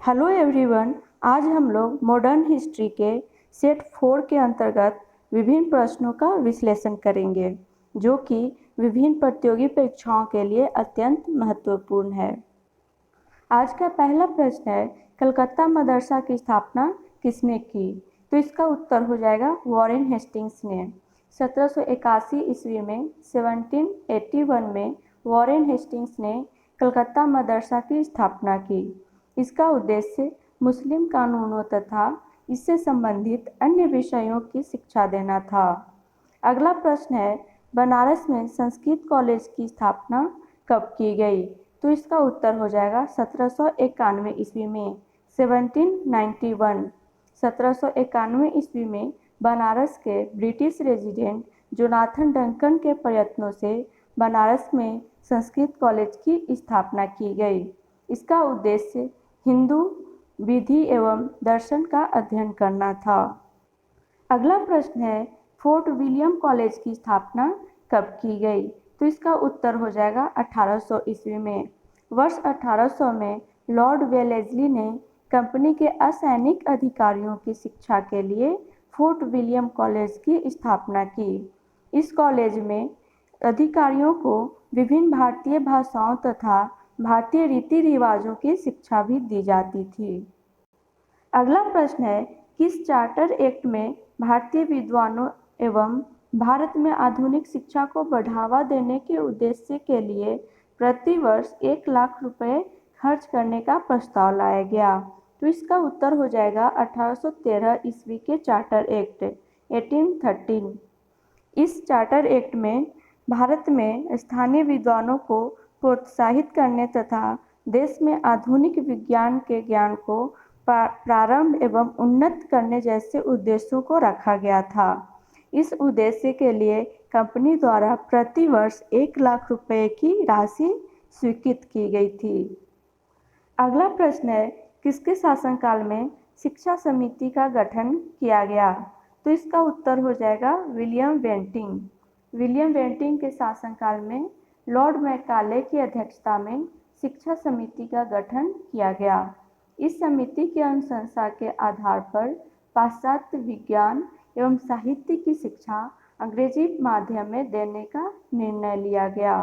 Hello everyone, आज हम लोग मॉडर्न हिस्ट्री के सेट 4 के अंतर्गत विभिन्न प्रश्नों का विश्लेषण करेंगे जो कि विभिन्न प्रतियोगी परीक्षाओं के लिए अत्यंत महत्वपूर्ण है। आज का पहला प्रश्न है, कलकत्ता मदरसा की स्थापना किसने की? तो इसका उत्तर हो जाएगा वॉरेन हेस्टिंग्स ने। 1781 ईस्वी में 1781 में वॉरेन हेस्टिंग्स ने कलकत्ता मदरसा की स्थापना की। इसका उद्देश्य मुस्लिम कानूनों तथा इससे संबंधित अन्य विषयों की शिक्षा देना था। अगला प्रश्न है, बनारस में संस्कृत कॉलेज की स्थापना कब की गई? तो इसका उत्तर हो जाएगा 1791 ईस्वी में 1791। 1791 ईस्वी में बनारस के ब्रिटिश रेजिडेंट जोनाथन डंकन के प्रयत्नों से बनारस में संस्कृत कॉलेज की स्थापना की गई। इसका उद्देश्य हिंदू विधि एवं दर्शन का अध्ययन करना था। अगला प्रश्न है, फोर्ट विलियम कॉलेज की स्थापना कब की गई? तो इसका उत्तर हो जाएगा 1800 ईस्वी में। वर्ष 1800 में लॉर्ड वेलेस्ली ने कंपनी के असैनिक अधिकारियों की शिक्षा के लिए फोर्ट विलियम कॉलेज की स्थापना की। इस कॉलेज में अधिकारियों को विभिन्न भारतीय भाषाओं तथा भारतीय रीति रिवाजों की शिक्षा भी दी जाती थी। अगला प्रश्न है, किस चार्टर एक्ट में भारतीय विद्वानों एवं भारत में आधुनिक शिक्षा को बढ़ावा देने के उद्देश्य के लिए प्रति वर्ष 1 लाख रुपए खर्च करने का प्रस्ताव लाया गया? तो इसका उत्तर हो जाएगा 1813 ईस्वी के चार्टर एक्ट 1813। इस चार्टर एक्ट में भारत में स्थानीय विद्वानों को प्रोत्साहित करने तथा देश में आधुनिक विज्ञान के ज्ञान को प्रारंभ एवं उन्नत करने जैसे उद्देश्यों को रखा गया था। इस उद्देश्य के लिए कंपनी द्वारा प्रति वर्ष 1 लाख रुपए की राशि स्वीकृत की गई थी। अगला प्रश्न है, किसके शासनकाल में शिक्षा समिति का गठन किया गया? तो इसका उत्तर हो जाएगा विलियम बेंटिंग। विलियम बेंटिंग के शासनकाल में लॉर्ड मैकाले की अध्यक्षता में शिक्षा समिति का गठन किया गया। इस समिति की अनुशंसा के आधार पर पाश्चात्य विज्ञान एवं साहित्य की शिक्षा अंग्रेजी माध्यम में देने का निर्णय लिया गया।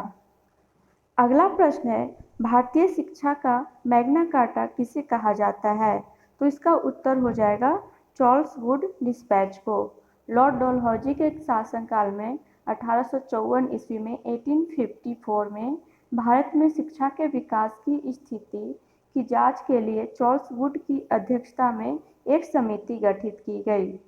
अगला प्रश्न है, भारतीय शिक्षा का मैग्ना कार्टा किसे कहा जाता है? तो इसका उत्तर हो जाएगा चार्ल्स वुड डिस्पैच को। लॉर्ड डलहौजी के शासनकाल में 1854 ईस्वी में 1854 में भारत में शिक्षा के विकास की स्थिति की जांच के लिए चार्ल्स वुड की अध्यक्षता में एक समिति गठित की गई।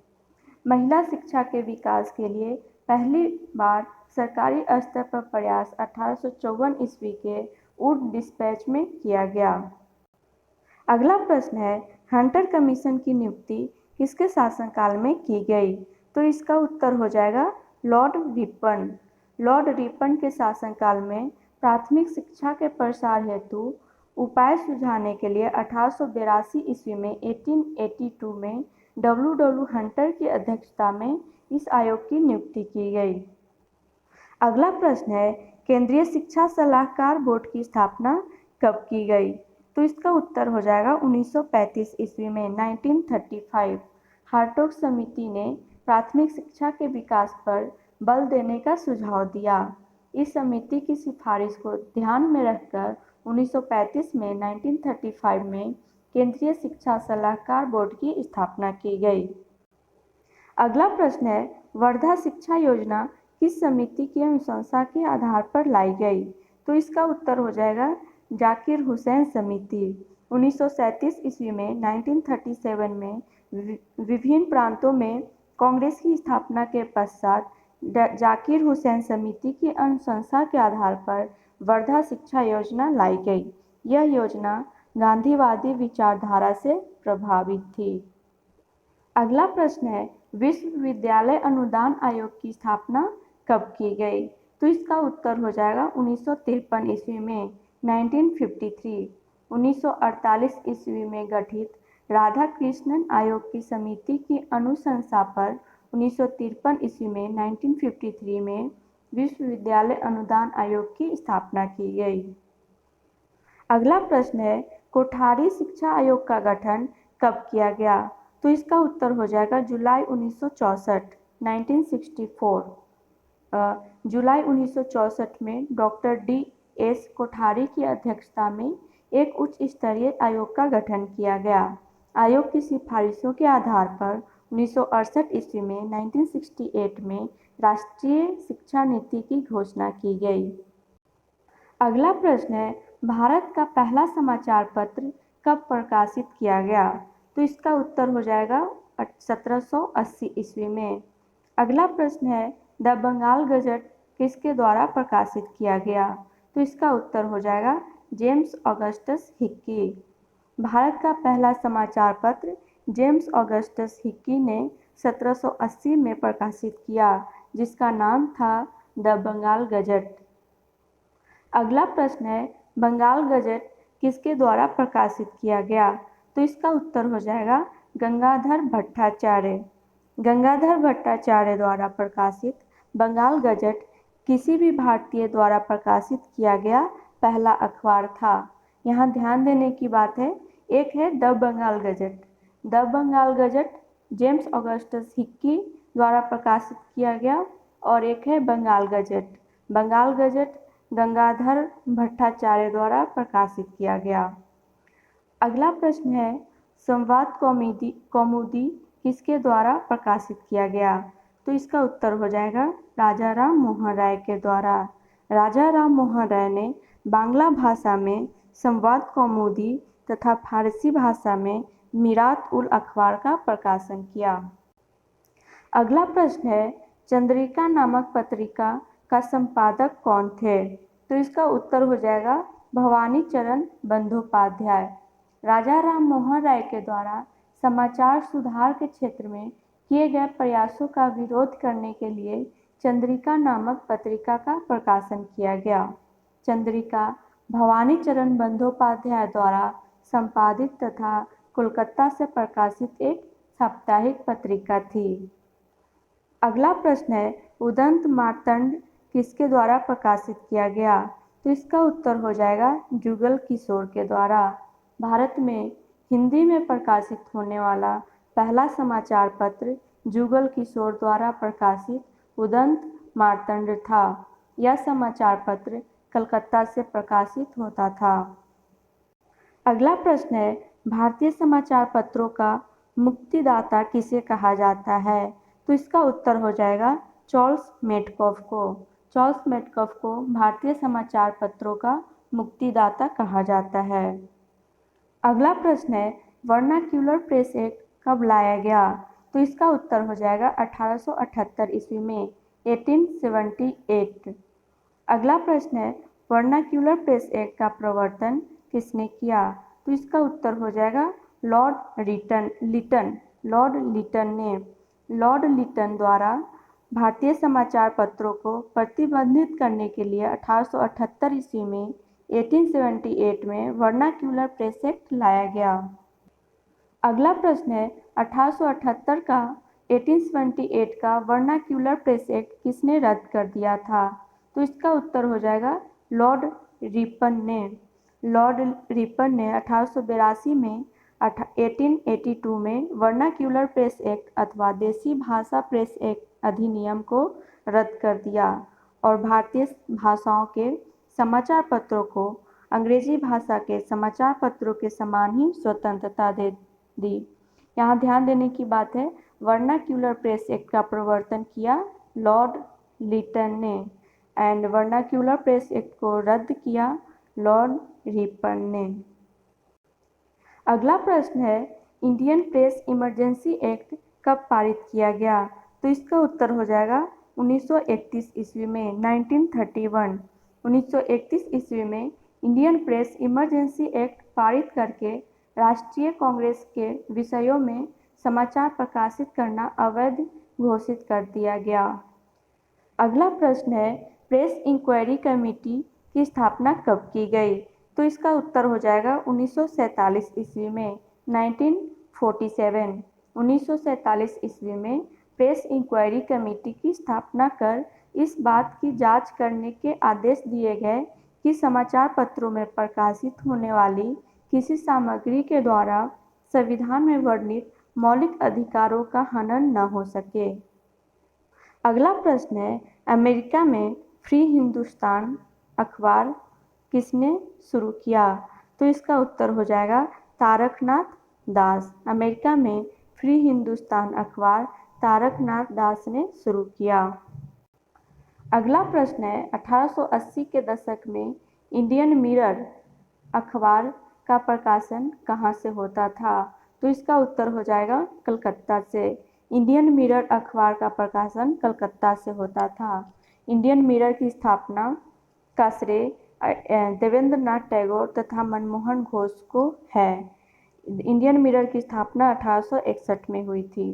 महिला शिक्षा के विकास के लिए पहली बार सरकारी स्तर पर प्रयास 1854 ईस्वी के वुड डिस्पैच में किया गया। अगला प्रश्न है, हंटर कमीशन की नियुक्ति किसके शासनकाल में की गई? तो इसका उत्तर हो जाएगा लॉर्ड रिपन। लॉर्ड रिपन के शासनकाल में प्राथमिक शिक्षा के प्रसार हेतु उपाय सुझाने के लिए 1882 ईस्वी में 1882 में डब्ल्यू हंटर की अध्यक्षता में इस आयोग की नियुक्ति की गई। अगला प्रश्न है, केंद्रीय शिक्षा सलाहकार बोर्ड की स्थापना कब की गई? तो इसका उत्तर हो जाएगा 1935 ईस्वी में 1935। हार्टोग समिति ने प्राथमिक शिक्षा के विकास पर बल देने का सुझाव दिया। इस समिति की सिफारिश को ध्यान में रखकर 1935 में 1935 में केंद्रीय शिक्षा सलाहकार बोर्ड की स्थापना की गई। अगला प्रश्न है, वर्धा शिक्षा योजना किस समिति की अनुशंसा के आधार पर लाई गई? तो इसका उत्तर हो जाएगा जाकिर हुसैन समिति। 1937 ईस्वी में 1937 में विभिन्न प्रांतों में कांग्रेस की स्थापना के पश्चात जाकिर हुसैन समिति की अनुशंसा के आधार पर वर्धा शिक्षा योजना लाई गई। यह योजना गांधीवादी विचारधारा से प्रभावित थी। अगला प्रश्न है, विश्वविद्यालय अनुदान आयोग की स्थापना कब की गई? तो इसका उत्तर हो जाएगा 1953 ईस्वी में 1953। 1948 ईस्वी में गठित राधा कृष्णन आयोग की समिति की अनुशंसा पर 1953 ईस्वी में 1953 में विश्वविद्यालय अनुदान आयोग की स्थापना की गई। अगला प्रश्न है, कोठारी शिक्षा आयोग का गठन कब किया गया? तो इसका उत्तर हो जाएगा जुलाई 1964, 1964। जुलाई 1964 में डॉक्टर D.S. कोठारी की अध्यक्षता में एक उच्च स्तरीय आयोग का गठन किया गया। आयोग की सिफारिशों के आधार पर 1968 ईस्वी में 1968 में राष्ट्रीय शिक्षा नीति की घोषणा की गई। अगला प्रश्न है, भारत का पहला समाचार पत्र कब प्रकाशित किया गया? तो इसका उत्तर हो जाएगा 1780 ईस्वी में। अगला प्रश्न है, द बंगाल गजट किसके द्वारा प्रकाशित किया गया? तो इसका उत्तर हो जाएगा जेम्स ऑगस्टस हिक्की। भारत का पहला समाचार पत्र जेम्स ऑगस्टस हिक्की ने 1780 में प्रकाशित किया, जिसका नाम था द बंगाल गजट। अगला प्रश्न है, बंगाल गजट किसके द्वारा प्रकाशित किया गया? तो इसका उत्तर हो जाएगा गंगाधर भट्टाचार्य। गंगाधर भट्टाचार्य द्वारा प्रकाशित बंगाल गजट किसी भी भारतीय द्वारा प्रकाशित किया गया पहला अखबार था। यहाँ ध्यान देने की बात है, एक है the Bengal gazette. The Bengal gazette James Augustus Hicky द्वारा प्रकाशित किया गया और एक है बंगाल गजट। बंगाल गजट गंगाधर भट्टाचार्य द्वारा प्रकाशित किया गया। अगला प्रश्न है, संवाद कौमुदी किसके द्वारा प्रकाशित किया गया? तो इसका उत्तर हो जाएगा राजा राम मोहन राय के द्वारा। राजा राम मोहन राय ने बांग्ला भाषा में संवाद कौमुदी तथा फारसी भाषा में मीरात उल अखबार का प्रकाशन किया। अगला प्रश्न है, चंद्रिका नामक पत्रिका का संपादक कौन थे? तो इसका उत्तर हो जाएगा भवानी चरण बंदोपाध्याय। राजा राम मोहन राय के द्वारा समाचार सुधार के क्षेत्र में किए गए प्रयासों का विरोध करने के लिए चंद्रिका नामक पत्रिका का प्रकाशन किया गया। चंद्रिका भवानी चरण बंदोपाध्याय द्वारा संपादित तथा कोलकाता से प्रकाशित एक साप्ताहिक पत्रिका थी। अगला प्रश्न है, उदंत मार्तंड किसके द्वारा प्रकाशित किया गया? तो इसका उत्तर हो जाएगा जुगल किशोर के द्वारा। भारत में हिंदी में प्रकाशित होने वाला पहला समाचार पत्र जुगल किशोर द्वारा प्रकाशित उदंत मार्तंड था। यह समाचार पत्र कलकत्ता से प्रकाशित होता था। अगला प्रश्न है, भारतीय समाचार पत्रों का मुक्तिदाता किसे कहा जाता है? तो इसका उत्तर हो जाएगा चार्ल्स मेडकॉफ को। चार्ल्स मेडकॉफ को भारतीय समाचार पत्रों का मुक्तिदाता कहा जाता है। अगला प्रश्न है, वर्नाक्यूलर प्रेस एक्ट कब लाया गया? तो इसका उत्तर हो जाएगा 1878 ईस्वी में, 1878। अगला प्रश्न है, वर्नाक्यूलर प्रेस एक्ट का प्रवर्तन किसने किया? तो इसका उत्तर हो जाएगा लॉर्ड लिटन। लॉर्ड लिटन ने। लॉर्ड लिटन द्वारा भारतीय समाचार पत्रों को प्रतिबंधित करने के लिए 1878 ईस्वी में 1878 में वर्नाक्यूलर प्रेस एक्ट लाया गया। अगला प्रश्न है, 1878 का 1878 का वर्नाक्यूलर प्रेस एक्ट किसने रद्द कर दिया था? तो इसका उत्तर हो जाएगा लॉर्ड रिपन ने। लॉर्ड रिपन ने 1882 में 1882 में वर्नाक्यूलर प्रेस एक्ट अथवा देसी भाषा प्रेस एक्ट अधिनियम को रद्द कर दिया और भारतीय भाषाओं के समाचार पत्रों को अंग्रेजी भाषा के समाचार पत्रों के समान ही स्वतंत्रता दे दी। यहाँ ध्यान देने की बात है, वर्नाक्यूलर प्रेस एक्ट का प्रवर्तन किया लॉर्ड लिटन ने एंड वर्नाक्यूलर प्रेस एक्ट को रद्द किया लॉर्ड रिपन ने। अगला प्रश्न है, इंडियन प्रेस इमरजेंसी एक्ट कब पारित किया गया? तो इसका उत्तर हो जाएगा 1931 ईस्वी में, 1931। 1931 ईस्वी में इंडियन प्रेस इमरजेंसी एक्ट पारित करके राष्ट्रीय कांग्रेस के विषयों में समाचार प्रकाशित करना अवैध घोषित कर दिया गया। अगला प्रश्न है, प्रेस इंक्वायरी कमेटी की स्थापना कब की गई? तो इसका उत्तर हो जाएगा 1947 ईस्वी में, 1947। 1947 ईस्वी में प्रेस इंक्वायरी कमेटी की स्थापना कर इस बात की जांच करने के आदेश दिए गए कि समाचार पत्रों में प्रकाशित होने वाली किसी सामग्री के द्वारा संविधान में वर्णित मौलिक अधिकारों का हनन न हो सके। अगला प्रश्न है, अमेरिका में फ्री हिंदुस्तान अखबार किसने शुरू किया? तो इसका उत्तर हो जाएगा तारकनाथ दास। अमेरिका में फ्री हिंदुस्तान अखबार तारकनाथ दास ने शुरू किया। अगला प्रश्न है, 1880 के दशक में इंडियन मिरर अखबार का प्रकाशन कहाँ से होता था? तो इसका उत्तर हो जाएगा कलकत्ता से। इंडियन मिरर अखबार का प्रकाशन कलकत्ता से होता था। इंडियन मिरर की स्थापना का श्रेय देवेंद्र नाथ टैगोर तथा मनमोहन घोष को है। इंडियन मिरर की स्थापना 1861 में हुई थी।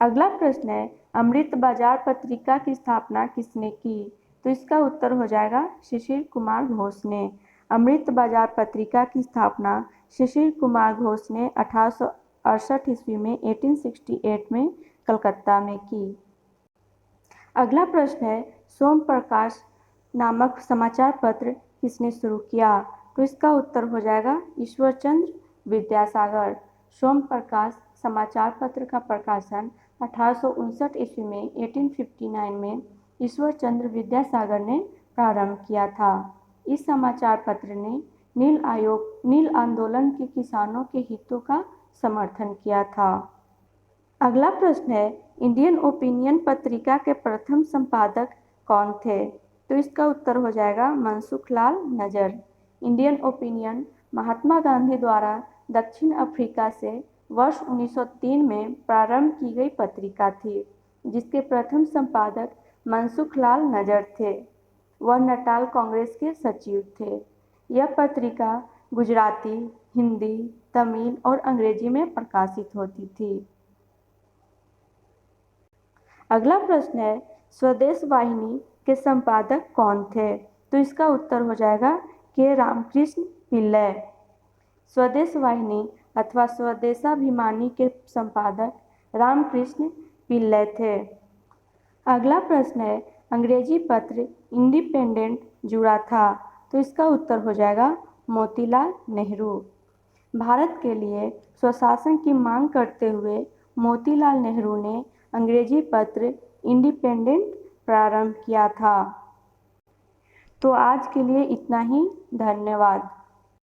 अगला प्रश्न है, अमृत बाजार पत्रिका की स्थापना किसने की? तो इसका उत्तर हो जाएगा शिशिर कुमार घोष ने। अमृत बाजार पत्रिका की स्थापना शिशिर कुमार घोष ने 1868 ईस्वी में 1868 में कलकत्ता में की। अगला प्रश्न है, सोम प्रकाश नामक समाचार पत्र किसने शुरू किया? तो इसका उत्तर हो जाएगा ईश्वरचंद्र विद्यासागर। सोम प्रकाश समाचार पत्र का प्रकाशन 1859 ईस्वी में 1859 में ईश्वरचंद्र विद्यासागर ने प्रारंभ किया था। इस समाचार पत्र ने नील आंदोलन के किसानों के हितों का समर्थन किया था। अगला प्रश्न है, इंडियन ओपिनियन पत्रिका के प्रथम संपादक कौन थे? तो इसका उत्तर हो जाएगा मनसुख लाल नजर। इंडियन ओपिनियन महात्मा गांधी द्वारा दक्षिण अफ्रीका से वर्ष 1903 में प्रारंभ की गई पत्रिका थी, जिसके प्रथम संपादक मनसुख लाल नजर थे। वह नटाल कांग्रेस के सचिव थे। यह पत्रिका गुजराती, हिंदी, तमिल और अंग्रेजी में प्रकाशित होती थी। अगला प्रश्न है, स्वदेश वाहिनी के संपादक कौन थे? तो इसका उत्तर हो जाएगा के रामकृष्ण पिल्लै। स्वदेश वाहिनी अथवा स्वदेशाभिमानी के संपादक रामकृष्ण पिल्लै थे। अगला प्रश्न है, अंग्रेजी पत्र इंडिपेंडेंट जुड़ा था? तो इसका उत्तर हो जाएगा मोतीलाल नेहरू। भारत के लिए स्वशासन की मांग करते हुए मोतीलाल नेहरू ने अंग्रेजी पत्र इंडिपेंडेंट प्रारंभ किया था। तो आज के लिए इतना ही। धन्यवाद।